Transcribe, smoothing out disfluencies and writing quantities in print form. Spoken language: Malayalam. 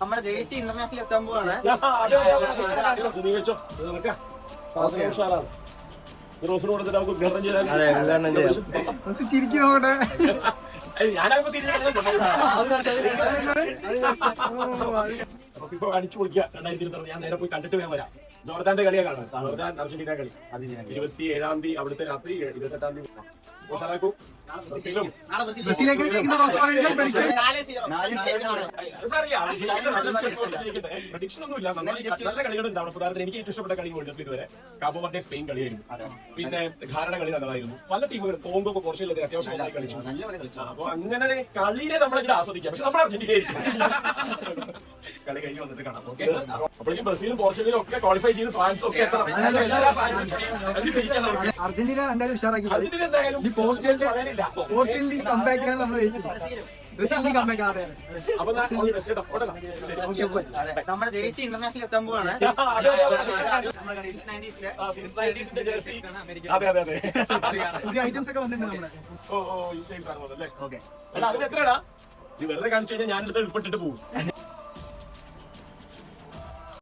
നമ്മുടെ ജേഴ്സി ഇന്റർനാഷണൽ എത്താൻ പോവാണ്. റോസിന് കൊടുത്തിട്ട് നമുക്ക് ഉദ്ഘാടനം ചെയ്താൽ ചിരിക്കും നോക്കട്ടെ. ഇപ്പൊ അടിച്ചു പൊളിക്കുക 2023. ഞാൻ നേരെ പോയി കണ്ടിട്ട് വേഗം വരാം. ജോർദാന്റെ കളിയാ കാണാൻ. ജോർദാൻ അർജന്റീന കളി 27-ാം തീയതി അവിടുത്തെ രാത്രി 28-ാം തീയതി ബ്രസീലേക്ക് ജയിക്കുന്ന റോസ് പ്രഡിക്ഷൻ. പ്രഡിക്ഷൻ ഒന്നുമില്ല. നല്ല കളികൾ ഉണ്ടാവണം. ഉദാഹരണത്തിന് എനിക്ക് ഏറ്റവും ഇഷ്ടപ്പെട്ട കളി വേൾഡ് കപ്പിൽ ഇതുവരെ കാബോ വെർഡെ സ്പെയിൻ കളിയായിരുന്നു. പിന്നെ ഘാനയുടെ കളി നല്ലതായിരുന്നു. പല ടീമുകൾ കോങ്കോ പോർച്ചുഗൽ അത്യാവശ്യം നന്നായി കളിച്ചു. അപ്പൊ അങ്ങനെ കളിയെ നമ്മളിവിടെ ആസ്വദിക്കാം. പക്ഷെ നമ്മൾ അർജന്റീന കളി കഴിഞ്ഞ് വന്നിട്ട് കാണാം. ഓക്കെ, അപ്പോഴേക്കും ബ്രസീലും പോർച്ചുഗലും ഒക്കെ ക്വാളിഫൈ ചെയ്ത് ഫ്രാൻസും ഒക്കെ അർജന്റീന എന്തായാലും ഉഷാറാക്കി. അർജന്റീന എന്തായാലും പോർച്ചുഗലിന്റെ കംബാക്കാണ് നമ്മൾ ബ്രസീലിന്റെ കംബാക്ക്. അതെ, അപ്പൊ നമ്മുടെ ജേഴ്സി ഇന്റർനാഷണൽ എത്താൻ പോവാണ്. പുതിയ ഐറ്റംസ് ഒക്കെ വന്നിട്ടുണ്ട് നമ്മുടെ. ഓ, അതിന് എത്രയാടാ? ഇത് വെറുതെ കാണിച്ചു കഴിഞ്ഞാൽ ഞാനെടുത്ത് ഉൾപ്പെട്ടിട്ട് പോകും.